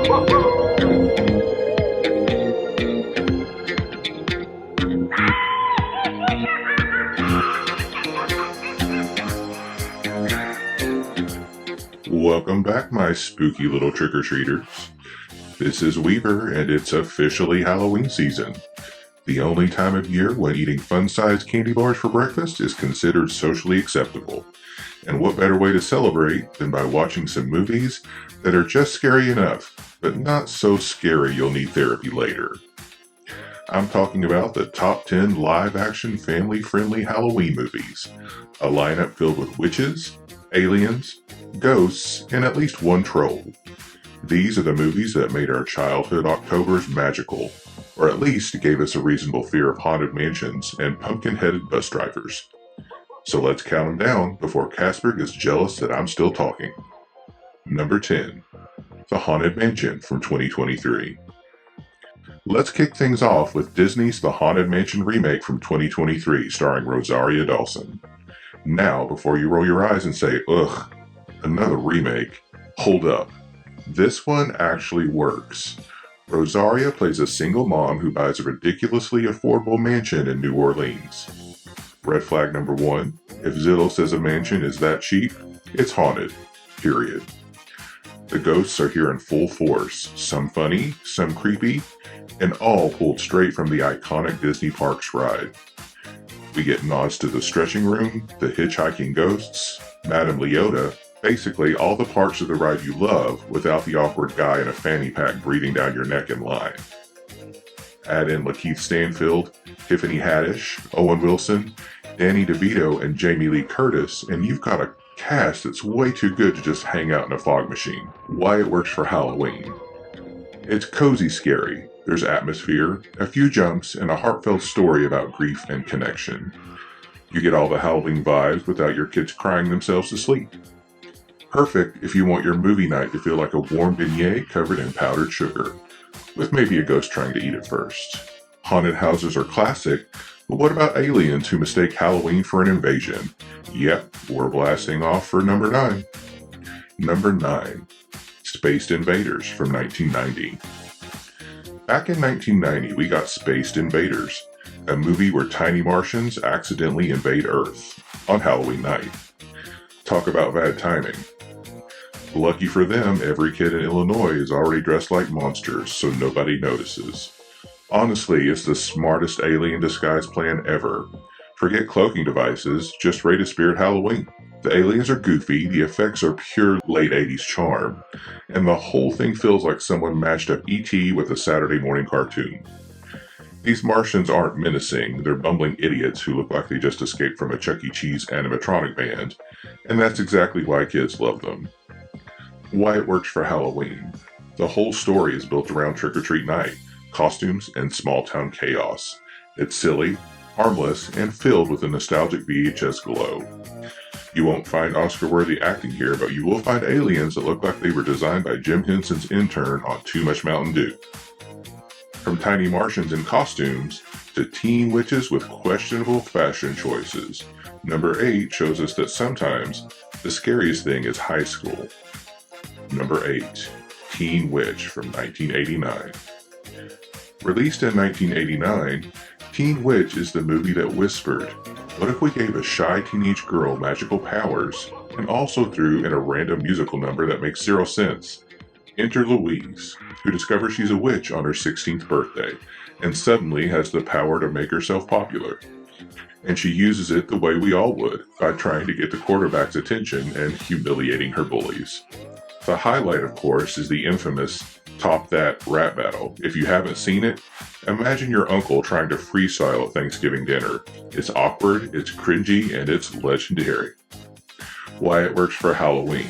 Welcome back, my spooky little trick-or-treaters. This is Weaver, and it's officially Halloween season. The only time of year when eating fun-sized candy bars for breakfast is considered socially acceptable. And what better way to celebrate than by watching some movies that are just scary enough, but not so scary you'll need therapy later. I'm talking about the top 10 live-action family-friendly Halloween movies. A lineup filled with witches, aliens, ghosts, and at least one troll. These are the movies that made our childhood Octobers magical, or at least gave us a reasonable fear of haunted mansions and pumpkin-headed bus drivers. So let's count them down before Casper gets jealous that I'm still talking. Number 10. The Haunted Mansion from 2023. Let's kick things off with Disney's The Haunted Mansion remake from 2023 starring Rosario Dawson. Now, before you roll your eyes and say, ugh, another remake, hold up. This one actually works. Rosaria plays a single mom who buys a ridiculously affordable mansion in New Orleans. Red flag number 1, if Zillow says a mansion is that cheap, it's haunted. Period. The ghosts are here in full force, some funny, some creepy, and all pulled straight from the iconic Disney Parks ride. We get nods to the stretching room, the hitchhiking ghosts, Madame Leota, basically all the parts of the ride you love without the awkward guy in a fanny pack breathing down your neck in line. Add in Lakeith Stanfield, Tiffany Haddish, Owen Wilson, Danny DeVito, and Jamie Lee Curtis, and you've got a cast that's way too good to just hang out in a fog machine. Why it works for Halloween. It's cozy scary. There's atmosphere, a few jumps, and a heartfelt story about grief and connection. You get all the Halloween vibes without your kids crying themselves to sleep. Perfect if you want your movie night to feel like a warm beignet covered in powdered sugar, with maybe a ghost trying to eat it first. Haunted houses are classic, but what about aliens who mistake Halloween for an invasion? Yep, we're blasting off for number 9. Number 9. Spaced Invaders from 1990. Back in 1990, we got Spaced Invaders, a movie where tiny Martians accidentally invade Earth on Halloween night. Talk about bad timing. Lucky for them, every kid in Illinois is already dressed like monsters, so nobody notices. Honestly, it's the smartest alien disguise plan ever. Forget cloaking devices, just raid a spirit Halloween. The aliens are goofy, the effects are pure late 80s charm, and the whole thing feels like someone matched up E.T. with a Saturday morning cartoon. These Martians aren't menacing, they're bumbling idiots who look like they just escaped from a Chuck E. Cheese animatronic band, and that's exactly why kids love them. Why it works for Halloween. The whole story is built around trick-or-treat night, costumes, and small-town chaos. It's silly, harmless, and filled with a nostalgic VHS glow. You won't find Oscar-worthy acting here, but you will find aliens that look like they were designed by Jim Henson's intern on Too Much Mountain Dew. From tiny Martians in costumes to teen witches with questionable fashion choices, number 8 shows us that sometimes the scariest thing is high school. Number 8. Teen Witch from 1989. Released in 1989, Teen Witch is the movie that whispered, what if we gave a shy teenage girl magical powers and also threw in a random musical number that makes 0 sense? Enter Louise, who discovers she's a witch on her 16th birthday and suddenly has the power to make herself popular. And she uses it the way we all would, by trying to get the quarterback's attention and humiliating her bullies. The highlight, of course, is the infamous Top That rap battle. If you haven't seen it, imagine your uncle trying to freestyle at Thanksgiving dinner. It's awkward, it's cringy, and it's legendary. Why it works for Halloween.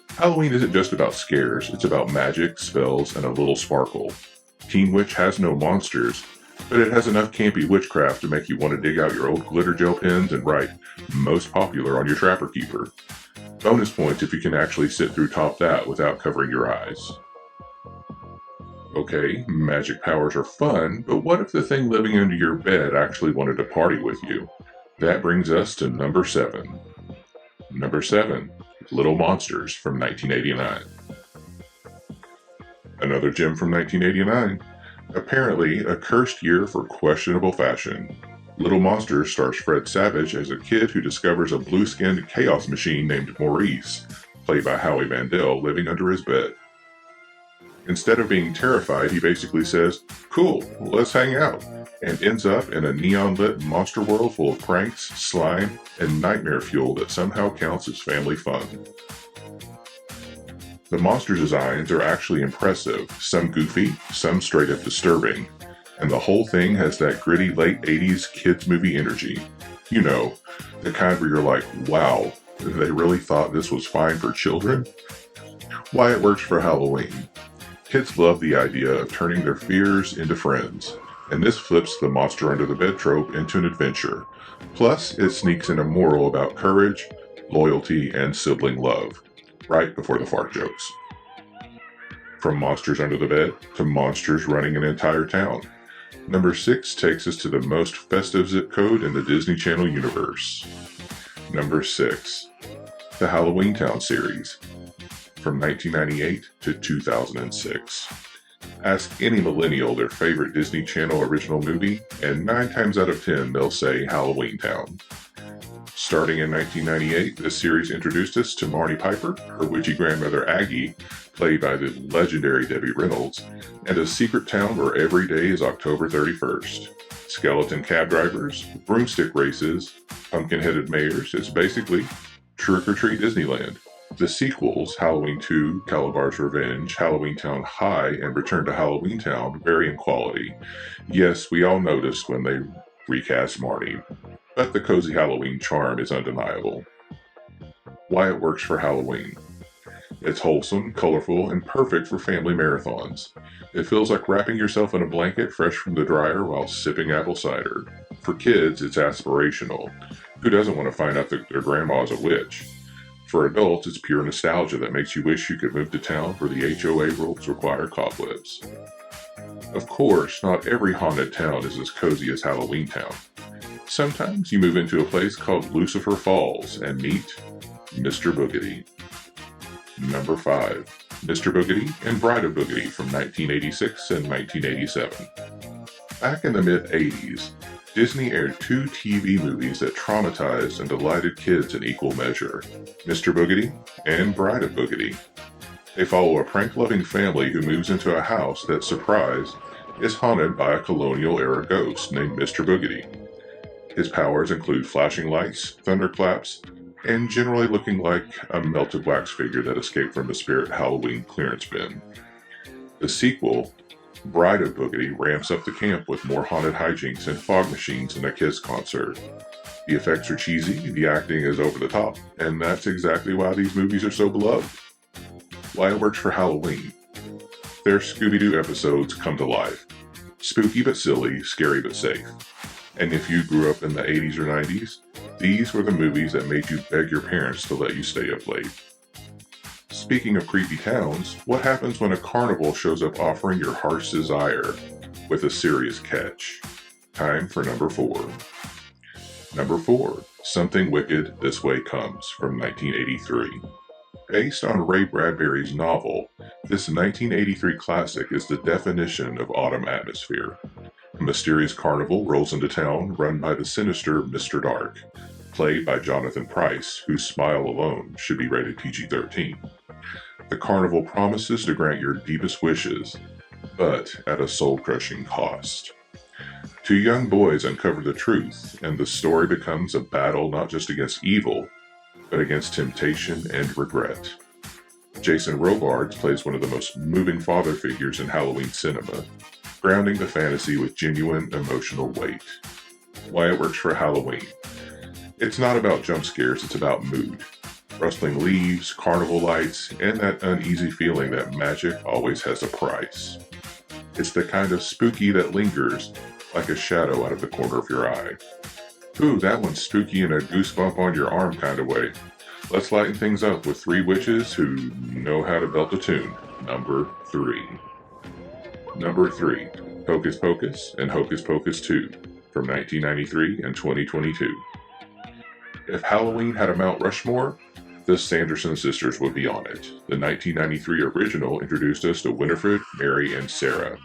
Halloween isn't just about scares, it's about magic, spells, and a little sparkle. Teen Witch has no monsters, but it has enough campy witchcraft to make you want to dig out your old glitter gel pens and write most popular on your Trapper Keeper. Bonus points if you can actually sit through Top That without covering your eyes. Okay, magic powers are fun, but what if the thing living under your bed actually wanted to party with you? That brings us to number 7. Number 7, Little Monsters from 1989. Another gem from 1989. Apparently, a cursed year for questionable fashion. Little Monsters stars Fred Savage as a kid who discovers a blue-skinned chaos machine named Maurice, played by Howie Mandel, living under his bed. Instead of being terrified, he basically says, "Cool, let's hang out," and ends up in a neon-lit monster world full of pranks, slime, and nightmare fuel that somehow counts as family fun. The monster designs are actually impressive, some goofy, some straight up disturbing, and the whole thing has that gritty late 80s kids movie energy. You know, the kind where you're like, wow, they really thought this was fine for children? Why it works for Halloween. Kids love the idea of turning their fears into friends, and this flips the monster under the bed trope into an adventure. Plus, it sneaks in a moral about courage, loyalty, and sibling love, right before the fart jokes. From monsters under the bed to monsters running an entire town. Number 6 takes us to the most festive zip code in the Disney Channel universe. Number 6, the Halloweentown series, from 1998 to 2006. Ask any millennial their favorite Disney Channel original movie, and 9 times out of 10 they'll say Halloweentown. Starting in 1998, this series introduced us to Marty Piper, her witchy grandmother Aggie, played by the legendary Debbie Reynolds, and a secret town where every day is October 31st. Skeleton cab drivers, broomstick races, pumpkin-headed mayors. It's basically trick-or-treat Disneyland. The sequels, Halloween 2, Calabar's Revenge, Halloweentown High, and Return to Halloweentown, vary in quality. Yes, we all noticed when they recast Marty, but the cozy Halloween charm is undeniable. Why it works for Halloween. It's wholesome, colorful, and perfect for family marathons. It feels like wrapping yourself in a blanket fresh from the dryer while sipping apple cider. For kids, it's aspirational. Who doesn't want to find out that their grandma is a witch? For adults, it's pure nostalgia that makes you wish you could move to town where the HOA rules require cobwebs. Of course, not every haunted town is as cozy as Halloweentown. Sometimes you move into a place called Lucifer Falls and meet Mr. Boogedy. Number 5, Mr. Boogedy and Bride of Boogedy from 1986 and 1987. Back in the mid-80s, Disney aired 2 TV movies that traumatized and delighted kids in equal measure, Mr. Boogedy and Bride of Boogedy. They follow a prank-loving family who moves into a house that, surprise, is haunted by a colonial-era ghost named Mr. Boogedy. His powers include flashing lights, thunderclaps, and generally looking like a melted wax figure that escaped from the Spirit Halloween clearance bin. The sequel, Bride of Boogedy, ramps up the camp with more haunted hijinks and fog machines than a Kiss concert. The effects are cheesy, the acting is over the top, and that's exactly why these movies are so beloved. Why it works for Halloween. Their Scooby-Doo episodes come to life. Spooky but silly, scary but safe. And if you grew up in the 80s or 90s, these were the movies that made you beg your parents to let you stay up late. Speaking of creepy towns, what happens when a carnival shows up offering your heart's desire with a serious catch? Time for number 4. Number 4, Something Wicked This Way Comes from 1983. Based on Ray Bradbury's novel, this 1983 classic is the definition of autumn atmosphere. A mysterious carnival rolls into town run by the sinister Mr. Dark, played by Jonathan Pryce, whose smile alone should be rated PG-13. The carnival promises to grant your deepest wishes, but at a soul-crushing cost. 2 young boys uncover the truth, and the story becomes a battle not just against evil, but against temptation and regret. Jason Robards plays one of the most moving father figures in Halloween cinema, grounding the fantasy with genuine emotional weight. Why it works for Halloween. It's not about jump scares, it's about mood. Rustling leaves, carnival lights, and that uneasy feeling that magic always has a price. It's the kind of spooky that lingers like a shadow out of the corner of your eye. Ooh, that one's spooky in a goosebump on your arm kind of way. Let's lighten things up with 3 witches who know how to belt a tune. Number 3. Number 3, Hocus Pocus and Hocus Pocus 2 from 1993 and 2022. If Halloween had a Mount Rushmore, the Sanderson sisters would be on it. The 1993 original introduced us to Winifred, Mary, and Sarah.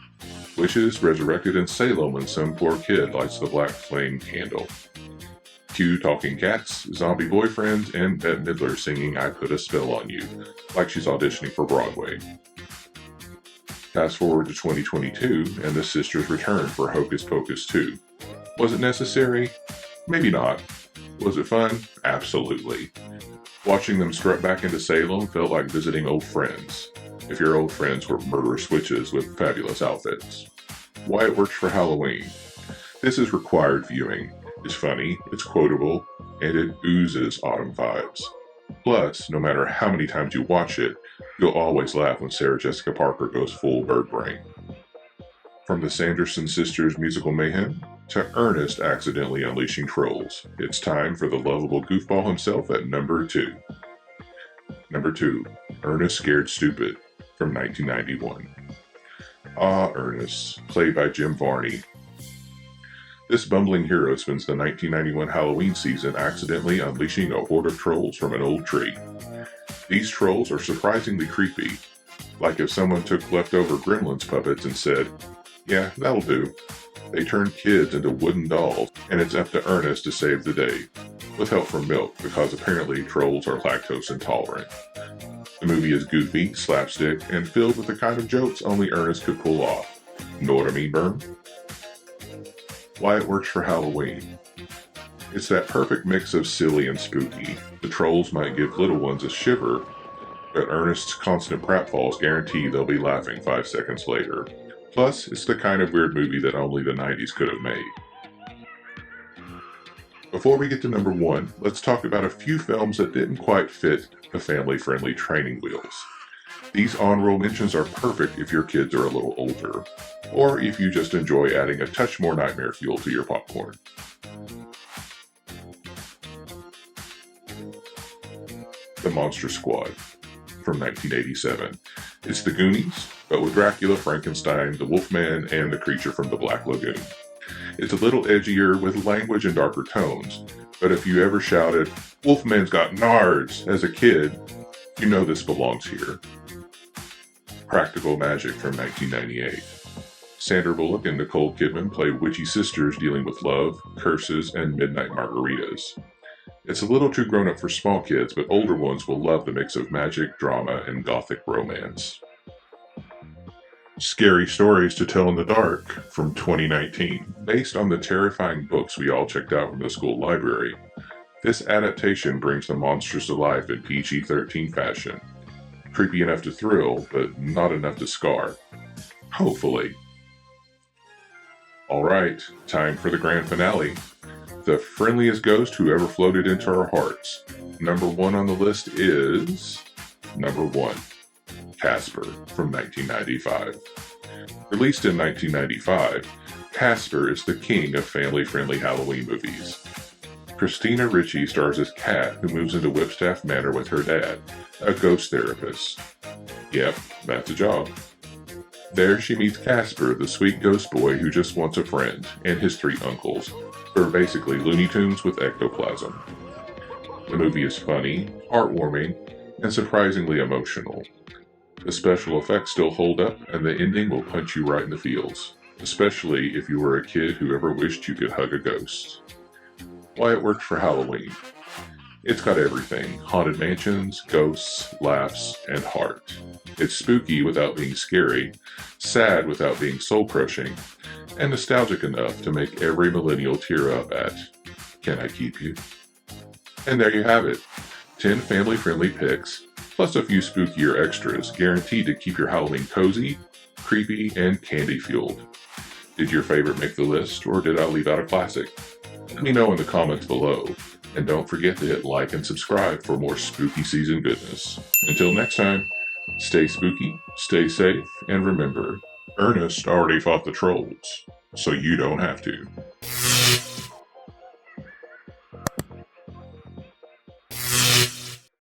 Witches resurrected in Salem when some poor kid lights the black flame candle. Cue talking cats, zombie boyfriends, and Bette Midler singing I Put a Spell on You, like she's auditioning for Broadway. Fast forward to 2022, and the sisters return for Hocus Pocus 2. Was it necessary? Maybe not. Was it fun? Absolutely. Watching them strut back into Salem felt like visiting old friends, if your old friends were murderous witches with fabulous outfits. Why it works for Halloween. This is required viewing. It's funny, it's quotable, and it oozes autumn vibes. Plus, no matter how many times you watch it, you'll always laugh when Sarah Jessica Parker goes full bird brain. From the Sanderson sisters' musical mayhem to Ernest accidentally unleashing trolls, it's time for the lovable goofball himself at number 2. Number 2, Ernest Scared Stupid from 1991. Ah, Ernest, played by Jim Varney. This bumbling hero spends the 1991 Halloween season accidentally unleashing a horde of trolls from an old tree. These trolls are surprisingly creepy, like if someone took leftover Gremlins puppets and said, yeah, that'll do. They turn kids into wooden dolls, and it's up to Ernest to save the day, with help from Milk, because apparently trolls are lactose intolerant. The movie is goofy, slapstick, and filled with the kind of jokes only Ernest could pull off. Know what I mean, Berm? Why it works for Halloween. It's that perfect mix of silly and spooky. The trolls might give little ones a shiver, but Ernest's constant pratfalls guarantee they'll be laughing 5 seconds later. Plus, it's the kind of weird movie that only the 90s could have made. Before we get to number 1, let's talk about a few films that didn't quite fit the family-friendly training wheels. These on-roll mentions are perfect if your kids are a little older, or if you just enjoy adding a touch more nightmare fuel to your popcorn. The Monster Squad from 1987. It's the Goonies, but with Dracula, Frankenstein, the Wolfman, and the creature from the Black Lagoon. It's a little edgier with language and darker tones, but if you ever shouted, "Wolfman's got nards" as a kid, you know this belongs here. Practical Magic from 1998. Sandra Bullock and Nicole Kidman play witchy sisters dealing with love, curses, and midnight margaritas. It's a little too grown up for small kids, but older ones will love the mix of magic, drama, and gothic romance. Scary Stories to Tell in the Dark from 2019. Based on the terrifying books we all checked out from the school library, this adaptation brings the monsters to life in PG-13 fashion. Creepy enough to thrill, but not enough to scar. Hopefully. Alright, time for the grand finale. The friendliest ghost who ever floated into our hearts. Number 1 on the list is... Number 1. Casper from 1995. Released in 1995, Casper is the king of family-friendly Halloween movies. Christina Ricci stars as Kat, who moves into Whipstaff Manor with her dad, a ghost therapist. Yep, that's a job. There she meets Casper, the sweet ghost boy who just wants a friend, and his 3 uncles, who are basically Looney Tunes with ectoplasm. The movie is funny, heartwarming, and surprisingly emotional. The special effects still hold up, and the ending will punch you right in the feels, especially if you were a kid who ever wished you could hug a ghost. Why it worked for Halloween. It's got everything: haunted mansions, ghosts, laughs, and heart. It's spooky without being scary, sad without being soul-crushing, and nostalgic enough to make every millennial tear up at Can I Keep You? And there you have it. 10 family-friendly picks, plus a few spookier extras, guaranteed to keep your Halloween cozy, creepy, and candy-fueled. Did your favorite make the list, or did I leave out a classic? Let me know in the comments below, and don't forget to hit like and subscribe for more spooky season goodness. Until next time, stay spooky, stay safe, and remember, Ernest already fought the trolls, so you don't have to.